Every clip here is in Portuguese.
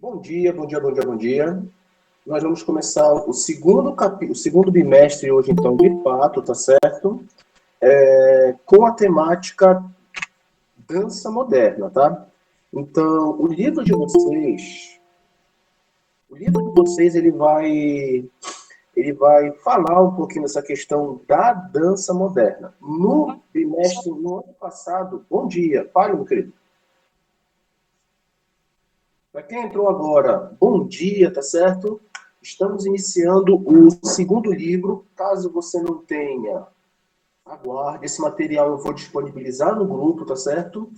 Bom dia, bom dia, bom dia, bom dia. Nós vamos começar o segundo bimestre hoje, então, de fato, tá certo? Com a temática dança moderna, tá? Então, o livro de vocês, ele vai falar um pouquinho dessa questão da dança moderna. No ano passado, bom dia, fale, meu querido. Para quem entrou agora, bom dia, tá certo? Estamos iniciando o segundo livro. Caso você não tenha, aguarde. Esse material eu vou disponibilizar no grupo, tá certo?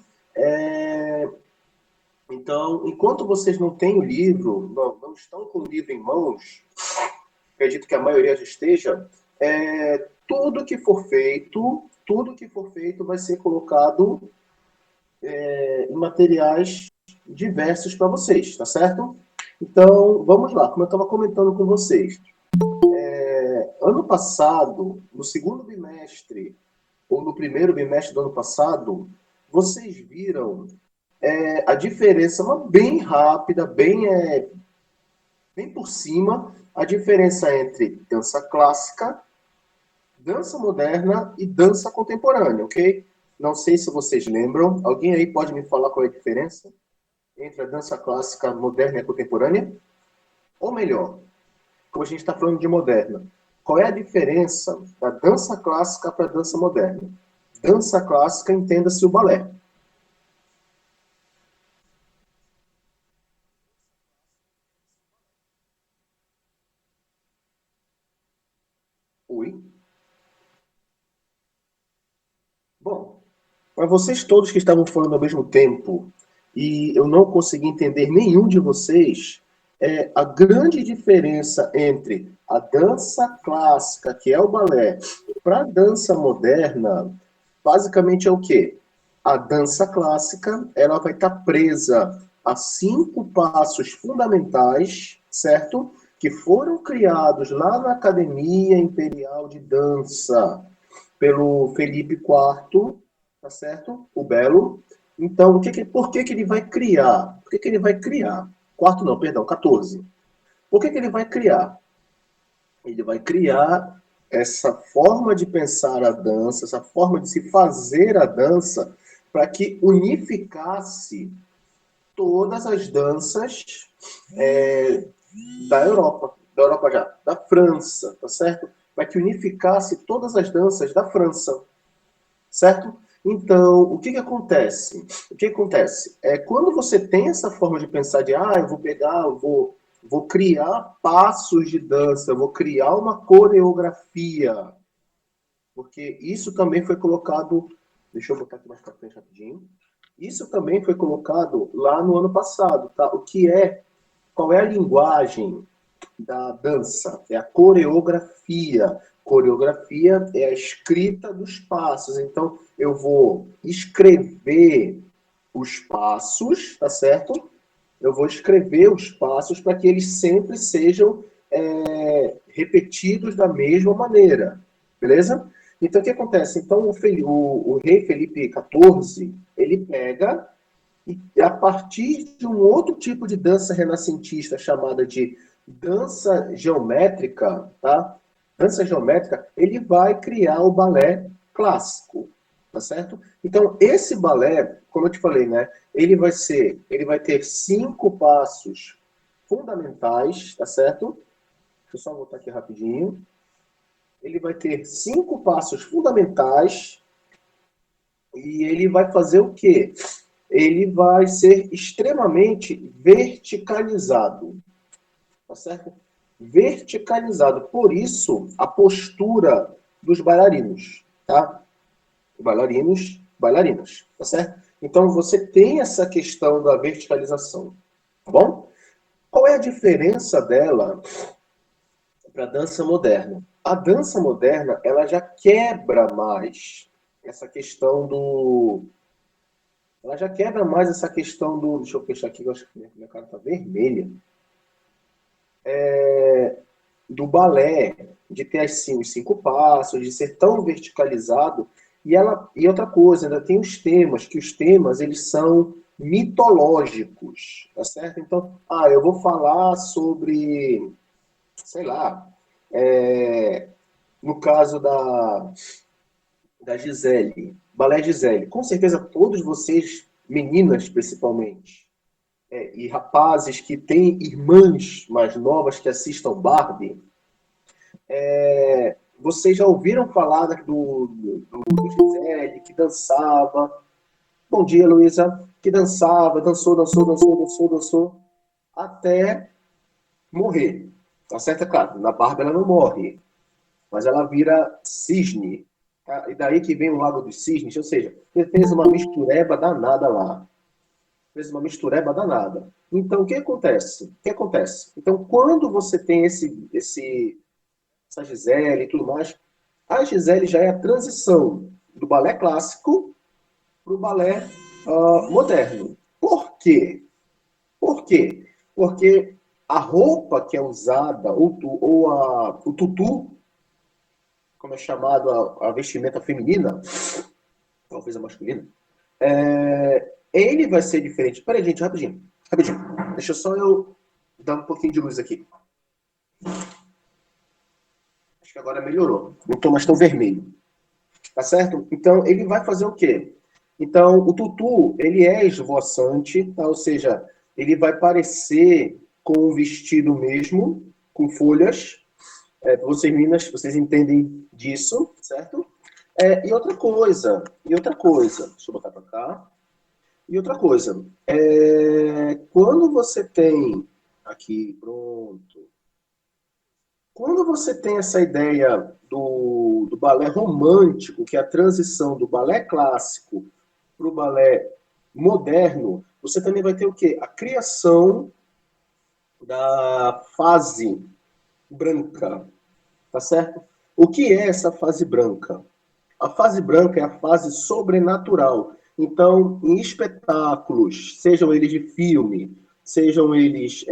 Então, enquanto vocês não têm o livro, não estão com o livro em mãos, acredito que a maioria já esteja, tudo que for feito vai ser colocado em materiais diversos para vocês, tá certo? Então, vamos lá, como eu estava comentando com vocês. Ano passado, no segundo bimestre, ou no primeiro bimestre do ano passado, vocês viram a diferença, uma bem rápida, bem por cima, a diferença entre dança clássica, dança moderna e dança contemporânea, ok? Não sei se vocês lembram. Alguém aí pode me falar qual é a diferença entre a dança clássica, moderna e a contemporânea? Ou melhor, como a gente está falando de moderna, qual é a diferença da dança clássica para a dança moderna? Dança clássica, entenda-se o balé. Oi? Bom, para vocês todos que estavam falando ao mesmo tempo e eu não consegui entender nenhum de vocês, a grande diferença entre a dança clássica, que é o balé, para a dança moderna, basicamente é o quê? A dança clássica, ela vai estar presa a 5 passos fundamentais, certo? Que foram criados lá na Academia Imperial de Dança pelo Felipe IV, tá certo? O Belo. Então, por que ele vai criar? Por que ele vai criar? Quarto não, perdão, 14. Por que ele vai criar? Ele vai criar essa forma de pensar a dança, essa forma de se fazer a dança, para que unificasse todas as danças da Europa já, da França, tá certo? Para que unificasse todas as danças da França, certo? Então, o que acontece? O que acontece? Quando você tem essa forma de pensar de, eu vou pegar, vou criar passos de dança, vou criar uma coreografia, porque isso também foi colocado, deixa eu botar aqui mais para frente rapidinho, isso também foi colocado lá no ano passado, tá? Qual é a linguagem da dança? É a coreografia. Coreografia é a escrita dos passos. Então, eu vou escrever os passos, tá certo? Eu vou escrever os passos para que eles sempre sejam repetidos da mesma maneira. Beleza? Então, o que acontece? Então, o rei Felipe XIV, ele pega e, a partir de um outro tipo de dança renascentista chamada de dança geométrica, tá? Dança geométrica, ele vai criar o balé clássico, tá certo? Então, esse balé, como eu te falei, né? Ele vai ter 5 passos fundamentais, tá certo? Deixa eu só voltar aqui rapidinho. Ele vai ter 5 passos fundamentais e ele vai fazer o quê? Ele vai ser extremamente verticalizado, tá certo? Verticalizado. Por isso, a postura dos bailarinos, tá? Bailarinos, bailarinas, tá certo? Então, você tem essa questão da verticalização, tá bom? Qual é a diferença dela para a dança moderna? A dança moderna, ela já quebra mais essa questão do... Ela já quebra mais essa questão do... Deixa eu fechar aqui, que eu acho que minha cara está vermelha. Do balé, de ter os 5 passos, de ser tão verticalizado. E outra coisa, ainda tem os temas, que os temas eles são mitológicos, tá certo? Então, eu vou falar sobre, sei lá, no caso da Gisele, Balé Gisele. Com certeza todos vocês, meninas principalmente, e rapazes que têm irmãs mais novas que assistam Barbie, vocês já ouviram falar do Gisele, que dançava. Bom dia, Luísa. Que dançava, dançou, até morrer. Tá certo? É claro, na Barbie ela não morre, mas ela vira cisne. Tá? E daí que vem o Lago dos Cisnes, ou seja, ele fez uma mistureba danada lá. Fez uma mistureba danada. Então, o que acontece? O que acontece? Então, quando você tem essa Gisele e tudo mais, a Gisele já é a transição do balé clássico para o balé moderno. Por quê? Por quê? Porque a roupa que é usada, o tutu, como é chamado a vestimenta feminina, talvez a masculina, ele vai ser diferente. Peraí, gente, rapidinho. Rapidinho. Deixa só eu dar um pouquinho de luz aqui. Acho que agora melhorou. Não estou mais tão vermelho. Tá certo? Então, ele vai fazer o quê? Então, o tutu, ele é esvoaçante, tá? Ou seja, ele vai parecer com um vestido mesmo, com folhas. Vocês, meninas, vocês entendem disso, certo? E outra coisa, deixa eu botar para cá. E outra coisa, quando você tem, aqui, pronto. Quando você tem essa ideia do balé romântico, que é a transição do balé clássico para o balé moderno, você também vai ter o quê? A criação da fase branca, tá certo? O que é essa fase branca? A fase branca é a fase sobrenatural. Então, em espetáculos, sejam eles de filme, sejam eles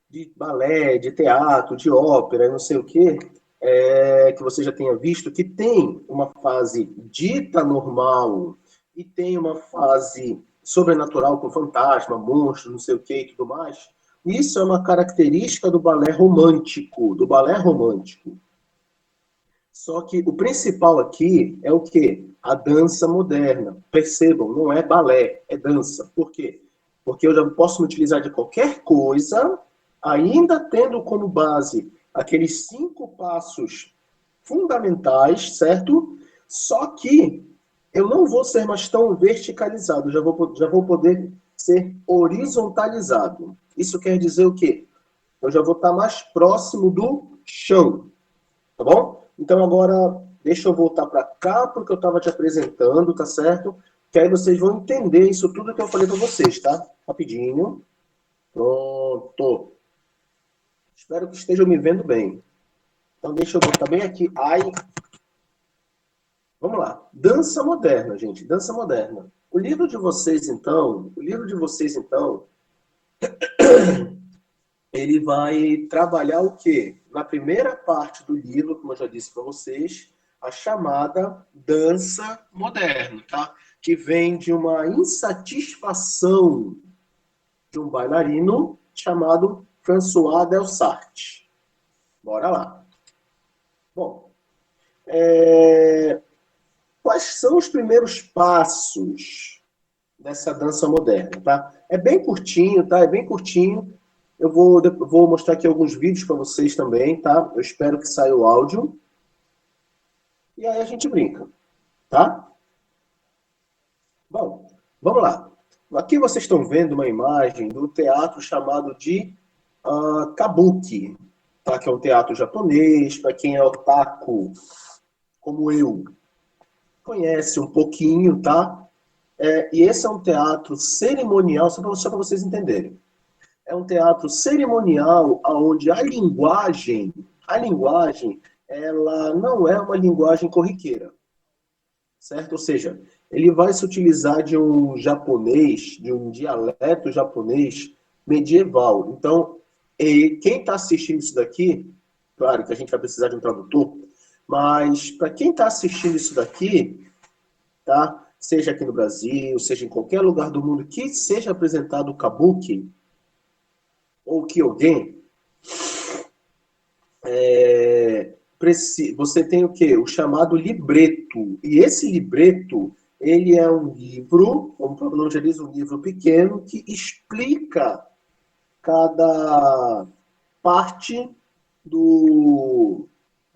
de balé, de teatro, de ópera, não sei o quê, que você já tenha visto, que tem uma fase dita normal e tem uma fase sobrenatural com fantasma, monstro, não sei o quê e tudo mais. Isso é uma característica do balé romântico, do balé romântico. Só que o principal aqui é o quê? A dança moderna. Percebam, não é balé, é dança. Por quê? Porque eu já posso me utilizar de qualquer coisa, ainda tendo como base aqueles 5 passos fundamentais, certo? Só que eu não vou ser mais tão verticalizado, já vou poder ser horizontalizado. Isso quer dizer o quê? Eu já vou estar mais próximo do chão. Tá bom? Então agora deixa eu voltar para cá porque eu estava te apresentando, tá certo? Que aí vocês vão entender isso tudo que eu falei para vocês, tá? Rapidinho. Pronto. Espero que estejam me vendo bem. Então deixa eu botar bem aqui. Ai. Vamos lá. Dança moderna, gente. Dança moderna. O livro de vocês então, ele vai trabalhar o quê? Na primeira parte do livro, como eu já disse para vocês, a chamada dança moderna, tá? Que vem de uma insatisfação de um bailarino chamado François Delsarte. Bora lá. Bom, quais são os primeiros passos dessa dança moderna, tá? É bem curtinho, tá? É bem curtinho. Eu vou mostrar aqui alguns vídeos para vocês também, tá? Eu espero que saia o áudio. E aí a gente brinca, tá? Bom, vamos lá. Aqui vocês estão vendo uma imagem do teatro chamado de Kabuki, tá? Que é um teatro japonês, para quem é otaku, como eu, conhece um pouquinho, tá? E esse é um teatro cerimonial, só para vocês entenderem. É um teatro cerimonial onde a linguagem, ela não é uma linguagem corriqueira, certo? Ou seja, ele vai se utilizar de um japonês, de um dialeto japonês medieval. Então, quem está assistindo isso daqui, claro que a gente vai precisar de um tradutor, mas para quem está assistindo isso daqui, tá? seja aqui no Brasil, seja em qualquer lugar do mundo que seja apresentado o kabuki ou Kyogen, você tem o quê? O chamado libreto. E esse libreto, ele é um livro, como o próprio nome já diz, um livro pequeno, que explica cada parte do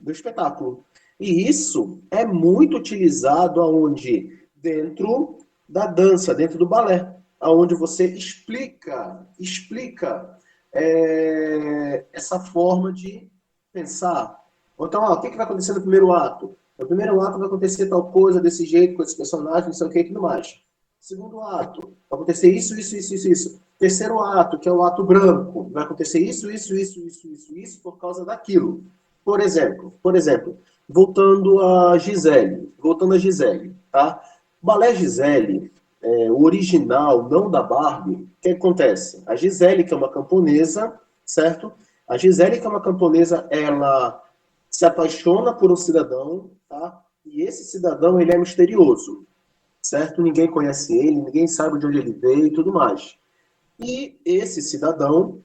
espetáculo. E isso é muito utilizado aonde? Dentro da dança, dentro do balé, aonde você explica essa forma de pensar. Então, ó, o que vai acontecer no primeiro ato? No primeiro ato vai acontecer tal coisa, desse jeito, com esse personagem, não sei o que e tudo mais. Segundo ato, vai acontecer isso. Terceiro ato, que é o ato branco, vai acontecer isso, por causa daquilo. Por exemplo, voltando a Gisele, tá? O balé Gisele, o original, não da Barbie, o que acontece? A Gisele, que é uma camponesa, certo? A Gisele, que é uma camponesa, ela se apaixona por um cidadão, tá? E esse cidadão, ele é misterioso, certo? Ninguém conhece ele, ninguém sabe de onde ele veio e tudo mais. E esse cidadão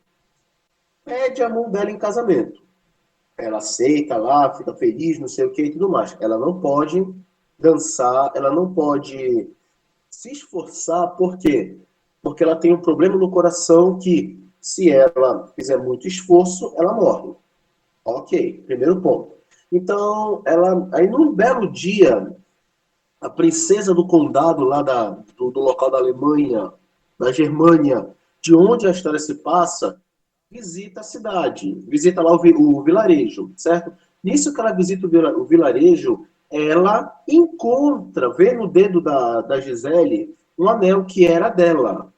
pede a mão dela em casamento. Ela aceita lá, fica feliz, não sei o que e tudo mais. Ela não pode dançar, ela não pode se esforçar, por quê? Porque ela tem um problema no coração que, se ela fizer muito esforço, ela morre. Ok, primeiro ponto. Então, aí num belo dia, a princesa do condado lá do local da Alemanha, da Germânia, de onde a história se passa, visita a cidade, visita lá o vilarejo, certo? Nisso que ela visita o vilarejo, ela encontra, vê no dedo da Gisele, um anel que era dela.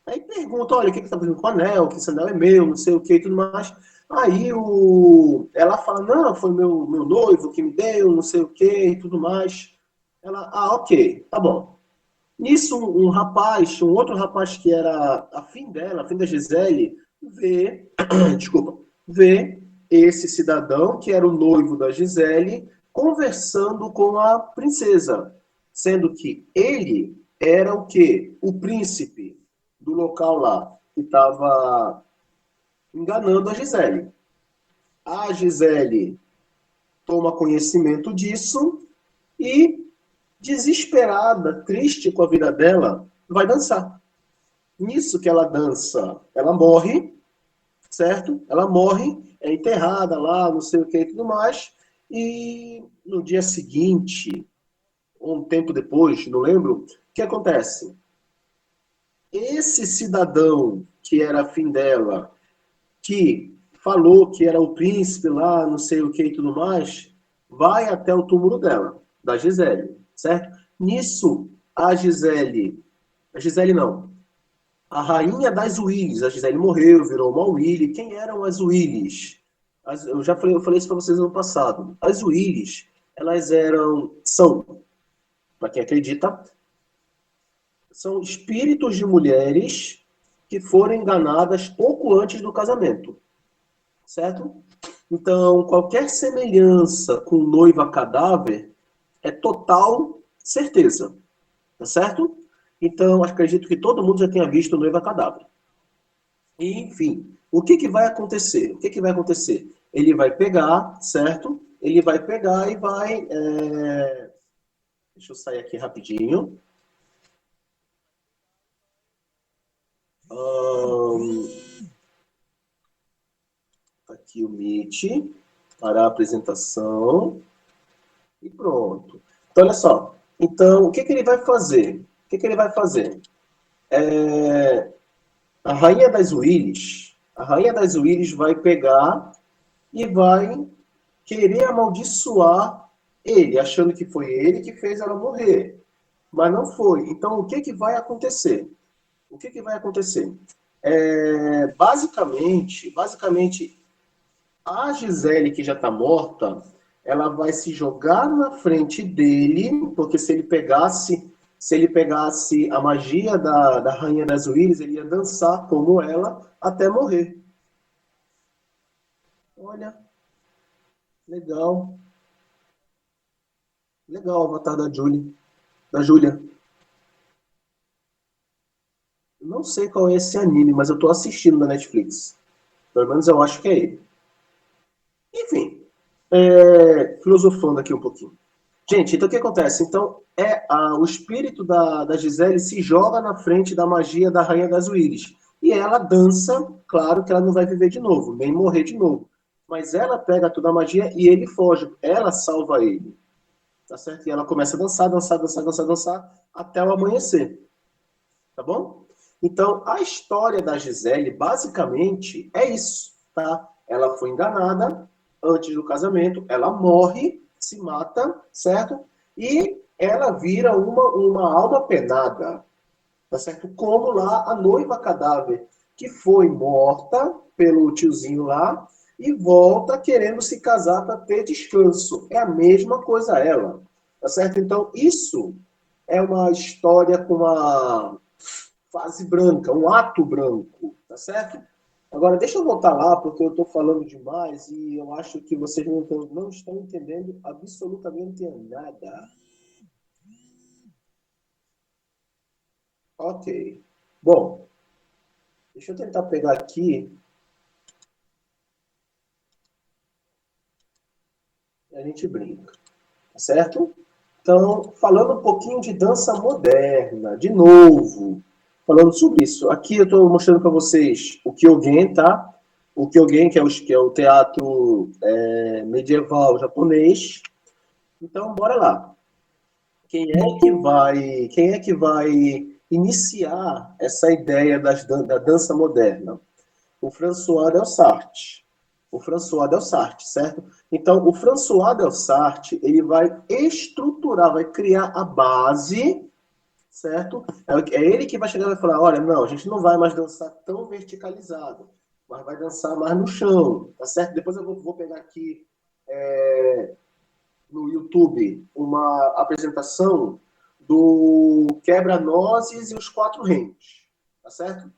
Aí pergunta, olha, o que você está fazendo com o anel? Que esse anel é meu, não sei o que e tudo mais. Aí ela fala, não, foi meu noivo que me deu, não sei o que e tudo mais. Ela, ok, tá bom. Nisso, um outro rapaz que era afim dela, afim da Gisele, desculpa, vê esse cidadão, que era o noivo da Gisele, conversando com a princesa, sendo que ele era o quê? O príncipe do local lá, que estava enganando a Gisele. A Gisele toma conhecimento disso e, desesperada, triste com a vida dela, vai dançar. Nisso que ela dança, ela morre, certo? Ela morre, é enterrada lá, não sei o que e tudo mais. E no dia seguinte, um tempo depois, não lembro, o que acontece? Esse cidadão que era afim dela, que falou que era o príncipe lá, não sei o que e tudo mais, vai até o túmulo dela, da Gisele, certo? Nisso, a Gisele não, a rainha das Willis, a Gisele morreu, virou uma Willy. Quem eram as Willis? Eu falei isso para vocês no passado. As Willis, são, para quem acredita, são espíritos de mulheres que foram enganadas pouco antes do casamento, certo? Então, qualquer semelhança com noiva cadáver é total certeza, tá certo? Então, acredito que todo mundo já tenha visto noiva cadáver. E, enfim, o que vai acontecer? O que vai acontecer? Ele vai pegar, certo? Ele vai pegar e vai. Deixa eu sair aqui rapidinho. Aqui o Meet para a apresentação. E pronto. Então, olha só. Então, o que ele vai fazer? Ele vai fazer? A rainha das Willis vai pegar e vai querer amaldiçoar ele, achando que foi ele que fez ela morrer. Mas não foi. Então, o que vai acontecer? O que vai acontecer? Basicamente, a Gisele, que já está morta, ela vai se jogar na frente dele, porque se ele pegasse a magia da Rainha das Willis, ele ia dançar como ela até morrer. Olha, legal. Legal o avatar da Júlia. Não sei qual é esse anime, mas eu tô assistindo na Netflix. Pelo menos eu acho que é ele. Enfim, filosofando aqui um pouquinho. Gente, então o que acontece? Então, o espírito da Gisele se joga na frente da magia da Rainha das Wíris. E ela dança, claro que ela não vai viver de novo, nem morrer de novo. Mas ela pega toda a magia e ele foge. Ela salva ele. Tá certo? E ela começa a dançar, dançar, dançar, dançar, dançar, até o amanhecer. Tá bom? Então, a história da Gisele, basicamente, é isso, tá? Ela foi enganada antes do casamento, ela morre, se mata, certo? E ela vira uma alma penada, tá certo? Como lá a noiva cadáver, que foi morta pelo tiozinho lá e volta querendo se casar para ter descanso. É a mesma coisa ela, tá certo? Então, isso é uma história com uma fase branca, um ato branco, tá certo? Agora, deixa eu voltar lá, porque eu estou falando demais e eu acho que vocês não estão entendendo absolutamente nada. Ok. Bom, deixa eu tentar pegar aqui e a gente brinca, tá certo? Então, falando um pouquinho de dança moderna, de novo, falando sobre isso. Aqui eu estou mostrando para vocês o Kyogen, tá? O Kyogen, que é o teatro medieval japonês. Então, bora lá. Quem é que vai iniciar essa ideia da dança moderna? O François Delsarte. O François Delsarte, certo? Então, o François Delsarte, ele vai estruturar, vai criar a base, certo? É ele que vai chegar e vai falar, olha, não, a gente não vai mais dançar tão verticalizado, mas vai dançar mais no chão, tá certo? Depois eu vou pegar aqui no YouTube uma apresentação do Quebra-Nozes e os Quatro Reinos, tá certo?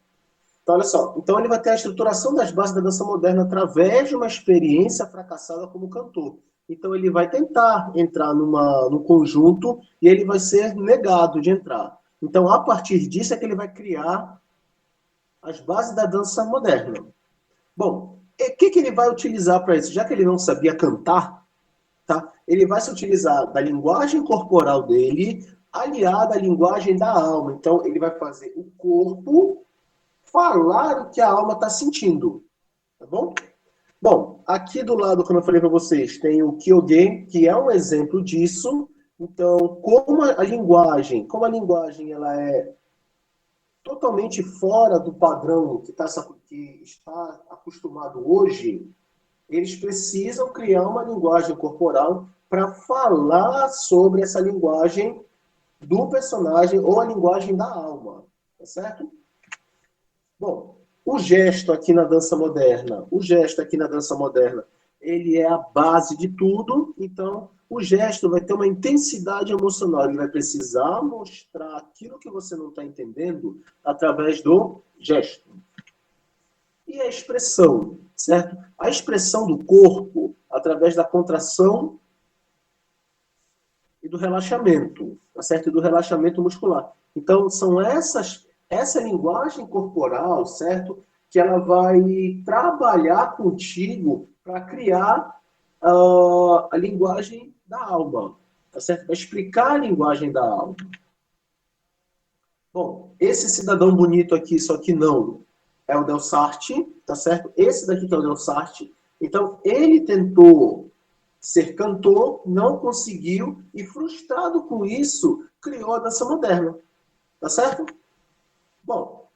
Então, olha só. Então, ele vai ter a estruturação das bases da dança moderna através de uma experiência fracassada como cantor. Então, ele vai tentar entrar num conjunto e ele vai ser negado de entrar. Então, a partir disso é que ele vai criar as bases da dança moderna. Bom, o que ele vai utilizar para isso? Já que ele não sabia cantar, tá? Ele vai se utilizar da linguagem corporal dele aliada à linguagem da alma. Então, ele vai fazer o corpo falar o que a alma está sentindo, tá bom? Bom, aqui do lado, como eu falei para vocês, tem o Kyogen, que é um exemplo disso. Então, como a linguagem ela é totalmente fora do padrão que está acostumado hoje, eles precisam criar uma linguagem corporal para falar sobre essa linguagem do personagem ou a linguagem da alma, tá certo? Bom, o gesto aqui na dança moderna, ele é a base de tudo, então o gesto vai ter uma intensidade emocional, ele vai precisar mostrar aquilo que você não está entendendo através do gesto. E a expressão, certo? A expressão do corpo através da contração e do relaxamento, tá certo? E do relaxamento muscular. Então, são essa linguagem corporal, certo? Que ela vai trabalhar contigo para criar a linguagem da alma, tá certo? Para explicar a linguagem da alma. Bom, esse cidadão bonito aqui, só que não, é o Delsarte, tá certo? Esse daqui que é o Delsarte. Então, ele tentou ser cantor, não conseguiu, e frustrado com isso, criou a dança moderna. Tá certo? Bom,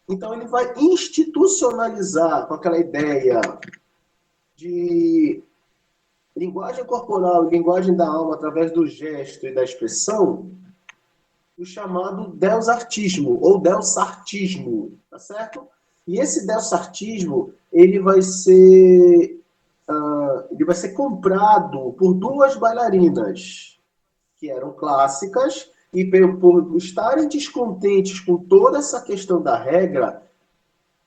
então ele vai institucionalizar com aquela ideia de linguagem corporal e linguagem da alma através do gesto e da expressão, o chamado delsartismo ou delsartismo, tá certo? E esse delsartismo, ele vai ser comprado por duas bailarinas que eram clássicas e por estarem descontentes com toda essa questão da regra,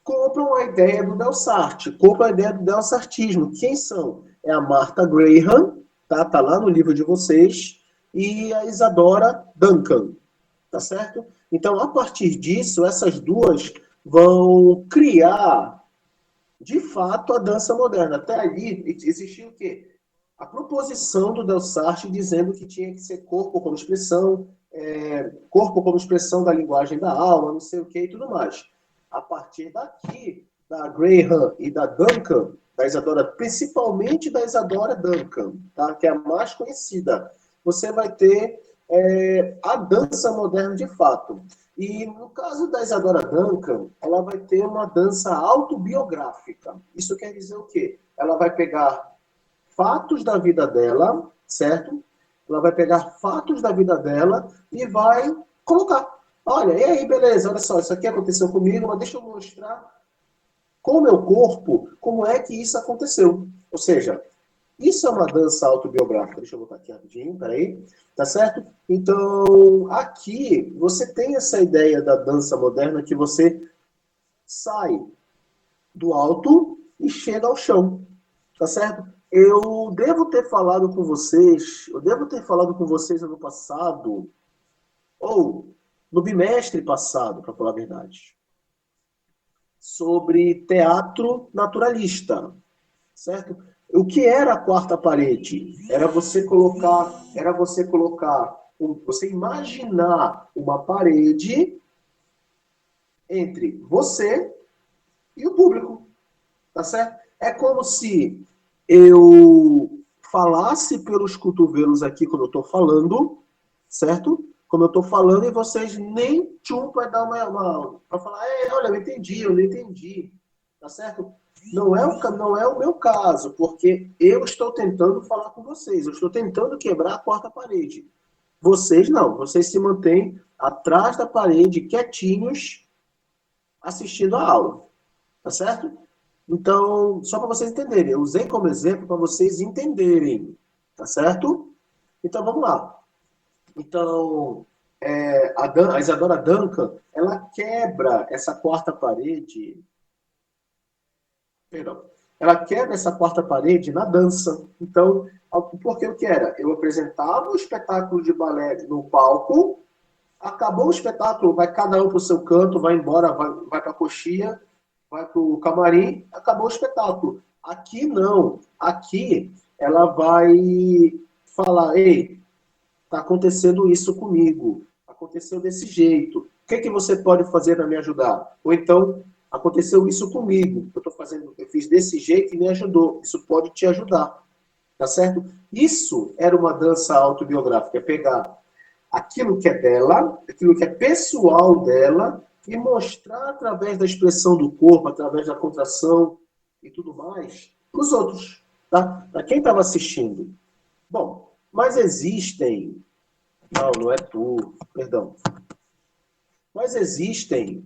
compram a ideia do Delsarte, compram a ideia do Delsartismo. Quem são? É a Martha Graham, tá lá no livro de vocês, e a Isadora Duncan, tá certo? Então, a partir disso, essas duas vão criar, de fato, a dança moderna. Até ali, existia o quê? A proposição do Delsarte dizendo que tinha que ser corpo como expressão da linguagem da alma, não sei o que e tudo mais. A partir daqui, da Graham e da Duncan, da Isadora, principalmente da Isadora Duncan, tá? Que é a mais conhecida, você vai ter a dança moderna de fato. E no caso da Isadora Duncan, ela vai ter uma dança autobiográfica. Isso quer dizer o quê? Ela vai pegar fatos da vida dela, certo? Ela vai pegar fatos da vida dela e vai colocar. Olha, e aí, beleza, olha só, isso aqui aconteceu comigo, mas deixa eu mostrar com o meu corpo como é que isso aconteceu. Ou seja, isso é uma dança autobiográfica. Deixa eu botar aqui rapidinho, peraí. Tá certo? Então, aqui, você tem essa ideia da dança moderna que você sai do alto e chega ao chão. Tá certo? Eu devo ter falado com vocês, ano passado, ou no bimestre passado, para falar a verdade, sobre teatro naturalista, certo? O que era a quarta parede? Você imaginar uma parede entre você e o público, tá certo? É como se eu falasse pelos cotovelos aqui quando eu estou falando, certo? Como eu estou falando e vocês nem tchum para dar para falar, olha, eu não entendi, tá certo? Não é o meu caso, porque eu estou tentando falar com vocês, eu estou tentando quebrar a quarta parede. Vocês não, vocês se mantêm atrás da parede, quietinhos, assistindo a aula, tá certo? Então, só para vocês entenderem, eu usei como exemplo para vocês entenderem, tá certo? Então, vamos lá. Então, a Isadora Duncan, ela quebra essa quarta parede, perdão, ela quebra essa quarta parede na dança. Então, porque o que era? Eu apresentava o espetáculo de balé no palco, acabou o espetáculo, vai cada um para o seu canto, vai embora, vai para a coxia, vai para o camarim, acabou o espetáculo. Aqui não. Aqui ela vai falar, ei, está acontecendo isso comigo, aconteceu desse jeito. O que, que você pode fazer para me ajudar? Ou então, aconteceu isso comigo, eu fiz desse jeito e me ajudou. Isso pode te ajudar. Tá certo? Isso era uma dança autobiográfica, é pegar aquilo que é dela, aquilo que é pessoal dela, e mostrar através da expressão do corpo, através da contração e tudo mais, para os outros, tá? Para quem estava assistindo. Bom, mas existem... Não, não é tu, perdão. Mas existem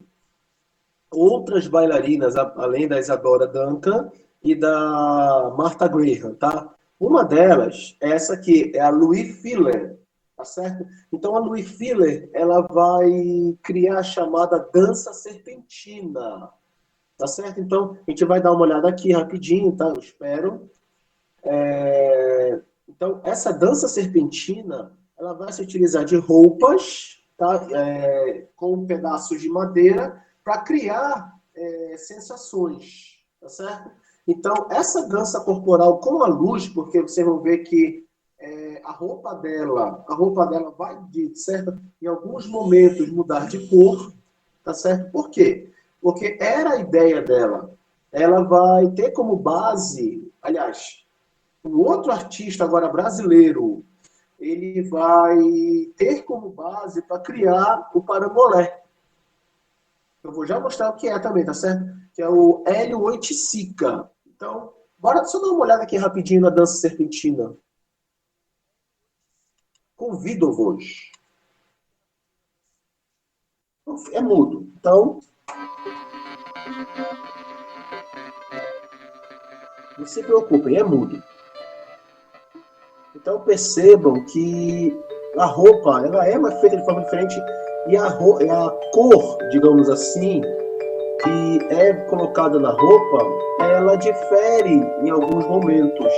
outras bailarinas, além da Isadora Duncan e da Martha Graham, tá? Uma delas é essa aqui, é a Louise Filler, tá certo? Então a Louise Filler, ela vai criar a chamada dança serpentina, tá certo? Então a gente vai dar uma olhada aqui rapidinho, tá? Eu espero. Então essa dança serpentina, ela vai se utilizar de roupas, tá? Com pedaços de madeira para criar sensações, tá certo? Então, essa dança corporal com a luz, porque vocês vão ver que a roupa dela vai, em alguns momentos, mudar de cor, tá certo? Por quê? Porque era a ideia dela. Ela vai ter como base, aliás, um outro artista agora brasileiro, ele vai ter como base para criar o parangolé. Eu vou já mostrar o que é também, tá certo? Que é o Hélio Oiticica. Então, bora só dar uma olhada aqui rapidinho na dança serpentina. Convido-vos. É mudo. Então, não se preocupem, é mudo. Então percebam que a roupa, ela é feita de forma diferente e a cor, digamos assim, que é colocada na roupa, ela difere em alguns momentos.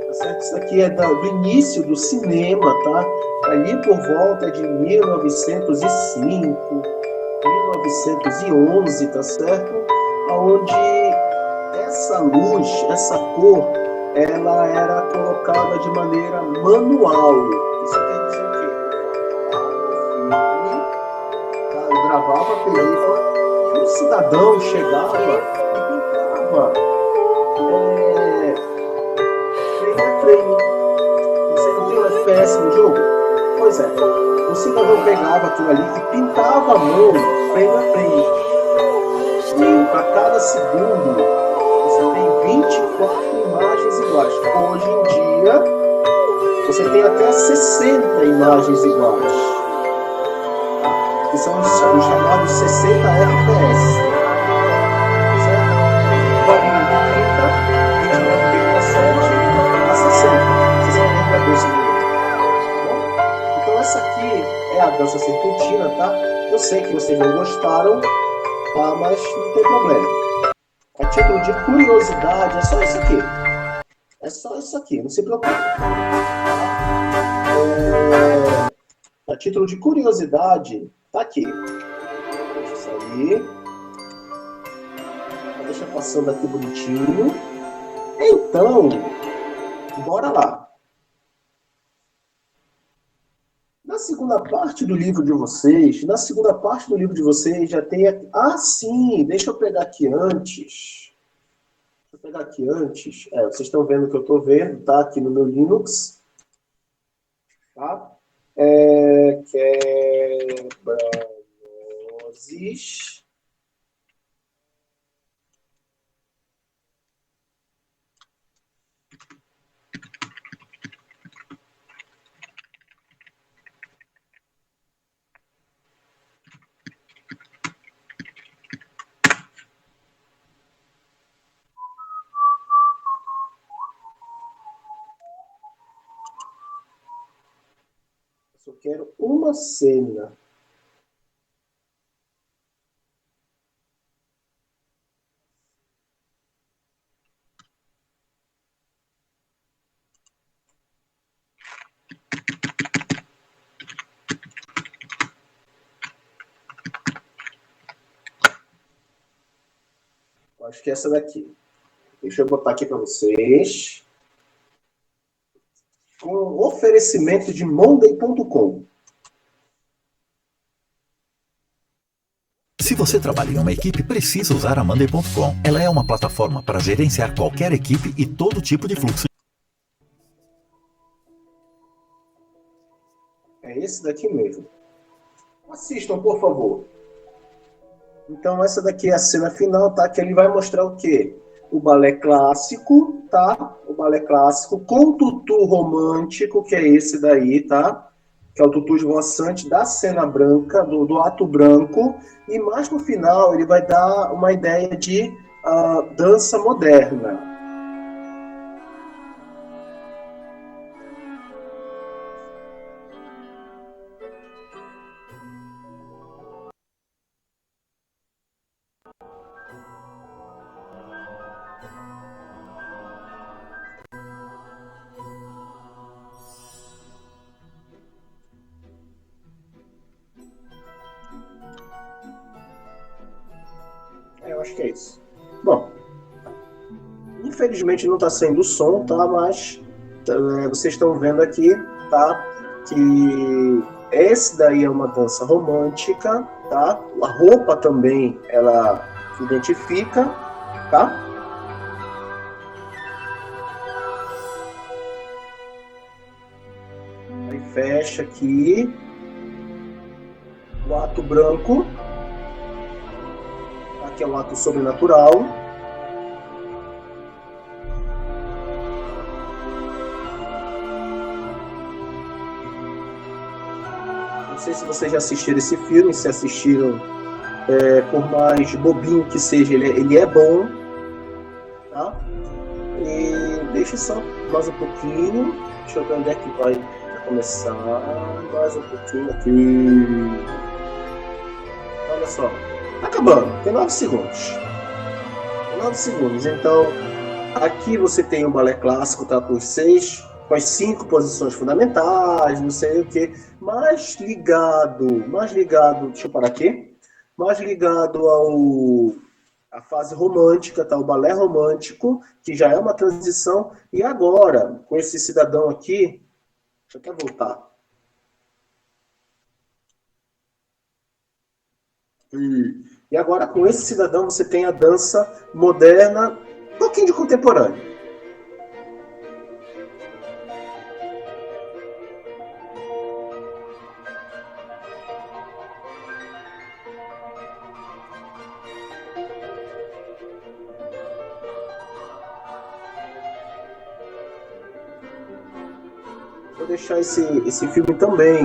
Tá certo? Isso aqui é do início do cinema, tá? ali por volta de 1905, 1911, tá certo? Onde essa luz, essa cor, ela era colocada de maneira manual. Isso quer dizer o quê? Eu gravava a película e o cidadão chegava e pintava frame a frame. Você não tem o FPS no jogo? Pois é. O cidadão pegava aquilo ali e pintava a mão frame a frame. E para cada segundo você tem 24 imagens iguais. Hoje em dia você tem até 60 imagens iguais. Que são os chamados 60 FPS. Certo? Vai de 30, 29,7 a 60. 60,2 segundos. Então essa aqui é a dança serpentina, tá? Eu sei que vocês não gostaram, tá? Mas não tem problema. A título de curiosidade, é só isso aqui. É só isso aqui, não se preocupe. A título de curiosidade, tá aqui. Deixa eu sair. Deixa passando aqui bonitinho. Então, bora lá. Na segunda parte do livro de vocês, já tem... Ah, sim, deixa eu pegar aqui antes. Vocês estão vendo o que eu estou vendo, tá? Aqui no meu Linux. Tá? Quebra-nozes. Eu quero uma cena. Eu acho que é essa daqui. Deixa eu botar aqui para vocês. Com oferecimento de monday.com. Se você trabalha em uma equipe, precisa usar a monday.com. Ela é uma plataforma para gerenciar qualquer equipe e todo tipo de fluxo. É esse daqui mesmo. Assistam, por favor. Então, essa daqui é a cena final, tá? Que ele vai mostrar o quê? O balé clássico, tá? O balé clássico com tutu romântico, que é esse daí, tá? Que é o tutu esvoaçante da cena branca, do ato branco. E mais no final, ele vai dar uma ideia de dança moderna. Eu acho que é isso. Bom, infelizmente não está saindo o som, tá? Mas vocês estão vendo aqui, tá? Que esse daí é uma dança romântica, tá? A roupa também, ela se identifica, tá? Aí fecha aqui o ato branco, que é um ato sobrenatural. Não sei se vocês já assistiram esse filme, se assistiram, por mais bobinho que seja, ele é bom, tá? E deixa só mais um pouquinho, deixa eu ver onde é que vai começar, mais um pouquinho aqui. Olha só. Tá acabando, tem 9 segundos. 9 segundos. Então, aqui você tem o balé clássico, tá? Por 6. com as 5 posições fundamentais, não sei o quê, mais ligado, deixa eu parar aqui, mais ligado à fase romântica, tá? O balé romântico, que já é uma transição, e agora, com esse cidadão aqui, deixa eu até voltar. E agora, com esse cidadão, você tem a dança moderna, um pouquinho de contemporâneo. Vou deixar esse filme também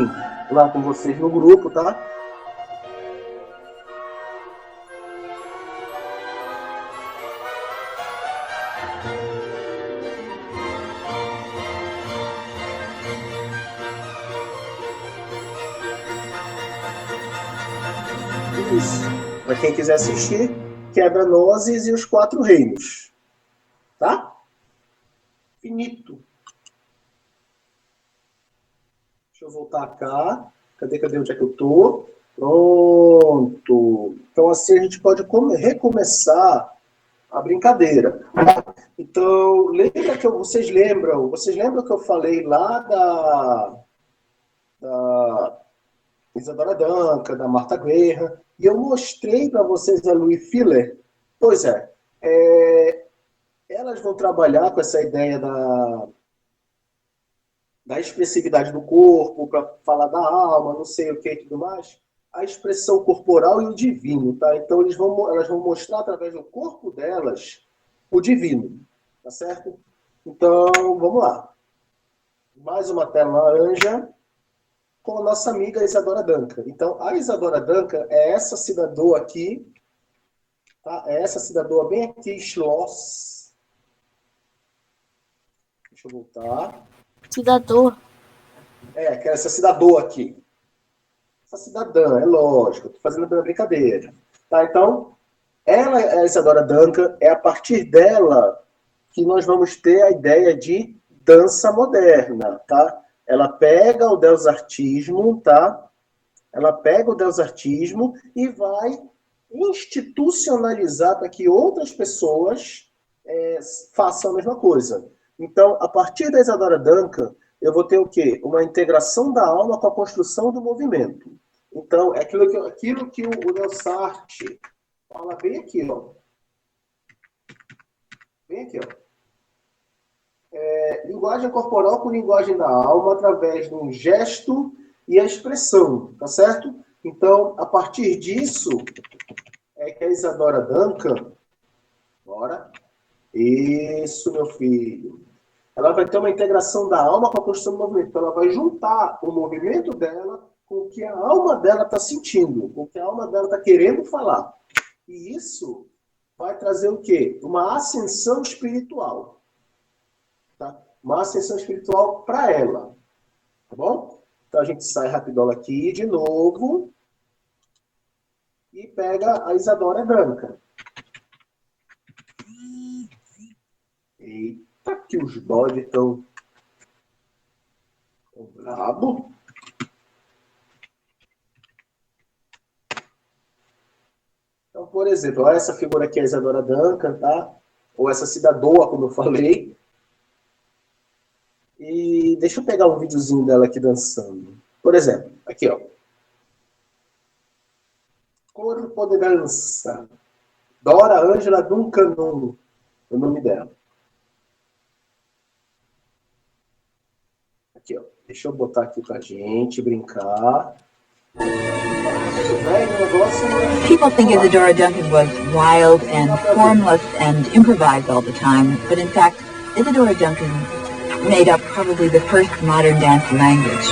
lá com vocês no grupo, tá? Isso. Para quem quiser assistir, Quebra-Nozes e os 4 Reinos. Tá? Finito. Deixa eu voltar cá. Cadê onde é que eu tô? Pronto. Então assim a gente pode recomeçar a brincadeira. Então, vocês lembram que eu falei lá da Isadora Duncan, da Martha Graham, e eu mostrei para vocês a Louise Filler? Pois é, elas vão trabalhar com essa ideia da expressividade do corpo, para falar da alma, não sei o que e tudo mais, a expressão corporal e o divino, tá? Então elas vão mostrar através do corpo delas o divino, tá certo? Então, vamos lá. Mais uma tela laranja com a nossa amiga Isadora Duncan. Então, a Isadora Duncan é essa cidadã aqui, tá? É essa cidadã bem aqui, Schloss. Deixa eu voltar. Cidador. Que é essa cidadã aqui. Essa cidadã, é lógico, estou fazendo uma brincadeira. Tá? Então, ela é a Isadora Duncan, é a partir dela que nós vamos ter a ideia de dança moderna, tá? Ela pega o Deus Artismo, tá? Ela pega o Deus Artismo e vai institucionalizar para que outras pessoas façam a mesma coisa. Então, a partir da Isadora Duncan, eu vou ter o quê? Uma integração da alma com a construção do movimento. Então, é aquilo que o Del Sartre fala bem aqui, ó. Bem aqui, ó. Linguagem corporal com linguagem da alma através de um gesto e a expressão, tá certo? Então, a partir disso, é que a Isadora Duncan, bora, isso, meu filho, ela vai ter uma integração da alma com a construção do movimento. Então, ela vai juntar o movimento dela com o que a alma dela está sentindo, com o que a alma dela está querendo falar. E isso vai trazer o quê? Uma ascensão espiritual. Tá? Uma ascensão espiritual para ela. Tá bom? Então, a gente sai rapidola aqui de novo e pega a Isadora Duncan. Eita, que os dólares estão brabo. Então, por exemplo, olha essa figura aqui, a Isadora Duncan, tá? Ou essa cidadã, como eu falei. E deixa eu pegar um videozinho dela aqui dançando. Por exemplo, aqui, ó. Corpo de dança. Dora Ângela Duncan, o nome dela. Aqui, ó. Deixa eu botar aqui pra gente brincar. People think Isadora Duncan was wild and formless and improvised all the time, but in fact, Isadora Duncan made up probably the first modern dance language.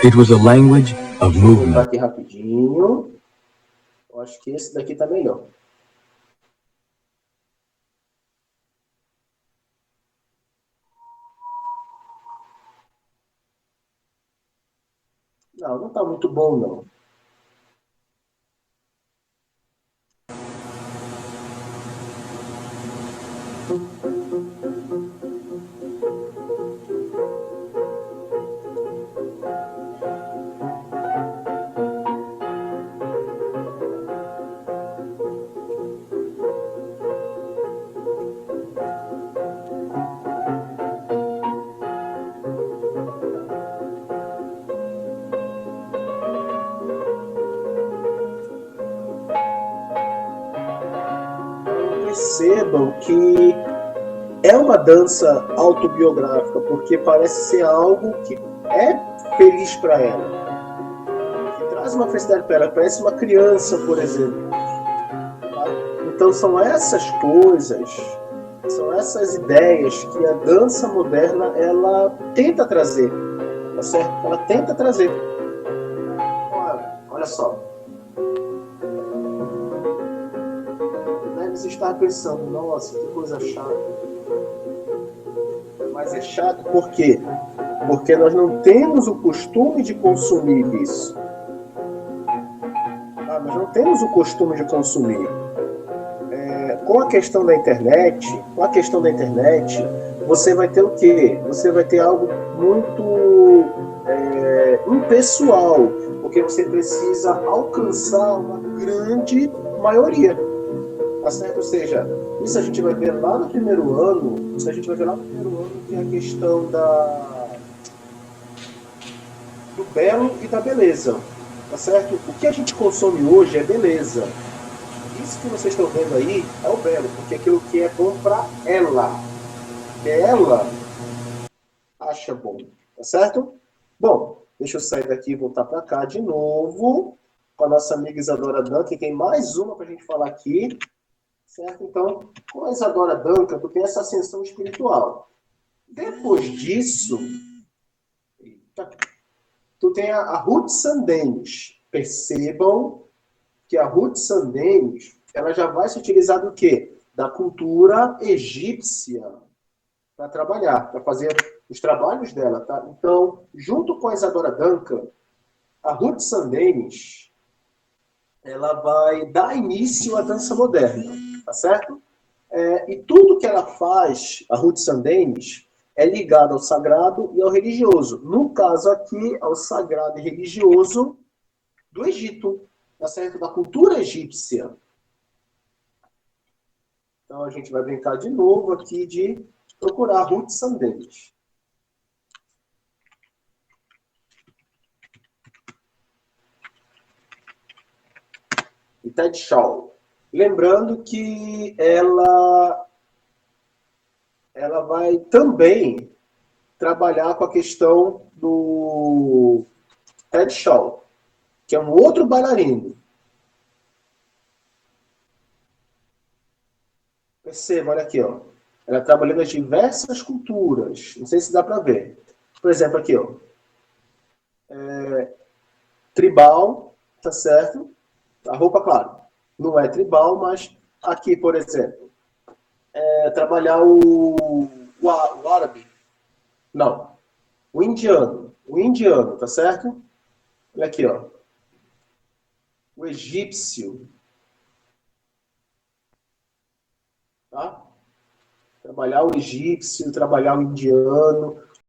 It was a language of Vou movement. botar aqui rapidinho. Eu acho que esse daqui tá melhor. Não tá muito bom, não. percebam que é uma dança autobiográfica, porque parece ser algo que é feliz para ela, que traz uma felicidade para ela, parece uma criança, por exemplo. Tá? Então são essas coisas, são essas ideias que a dança moderna ela tenta trazer, tá certo? Ela tenta trazer. Olha só. Deve estar pensando, nossa, que coisa chata. Mas é chato por quê? Porque nós não temos o costume de consumir isso. Nós não temos o costume de consumir. Com a questão da internet, você vai ter o quê? Você vai ter algo muito impessoal, porque você precisa alcançar uma grande maioria. Tá certo? Ou seja, isso a gente vai ver lá no primeiro ano, que é a questão do belo e da beleza. Tá certo? O que a gente consome hoje é beleza. Isso que vocês estão vendo aí é o belo, porque é aquilo que é bom para ela. Que ela acha bom. Tá certo? Bom, deixa eu sair daqui e voltar para cá de novo com a nossa amiga Isadora Duncan. Tem mais uma para a gente falar aqui. Certo? Então, com a Isadora Duncan, tu tem essa ascensão espiritual. Depois disso, tu tem a Ruth Sandenis. Percebam que a Ruth Sandenis, ela já vai se utilizar do quê? Da cultura egípcia para trabalhar, para fazer os trabalhos dela. Tá? Então, junto com a Isadora Duncan, a Ruth Sandenis, ela vai dar início à dança moderna. Tá certo? E tudo que ela faz, a Ruth Sandenis, é ligado ao sagrado e ao religioso. No caso aqui, ao sagrado e religioso do Egito, tá certo? Da cultura egípcia. Então a gente vai brincar de novo aqui de procurar Ruth Sandenis. E Ted Shaw. Lembrando que ela vai também trabalhar com a questão do Ted Shaw, que é um outro bailarino. Perceba, olha aqui, ó. Ela trabalhou nas diversas culturas. Não sei se dá para ver. Por exemplo, aqui, ó. Tribal, tá certo? A roupa, claro, não é tribal, mas aqui, por exemplo, trabalhar o árabe. Não. O indiano. O indiano, tá certo? Olha aqui, ó. O egípcio. Tá? Trabalhar o egípcio, trabalhar o indiano.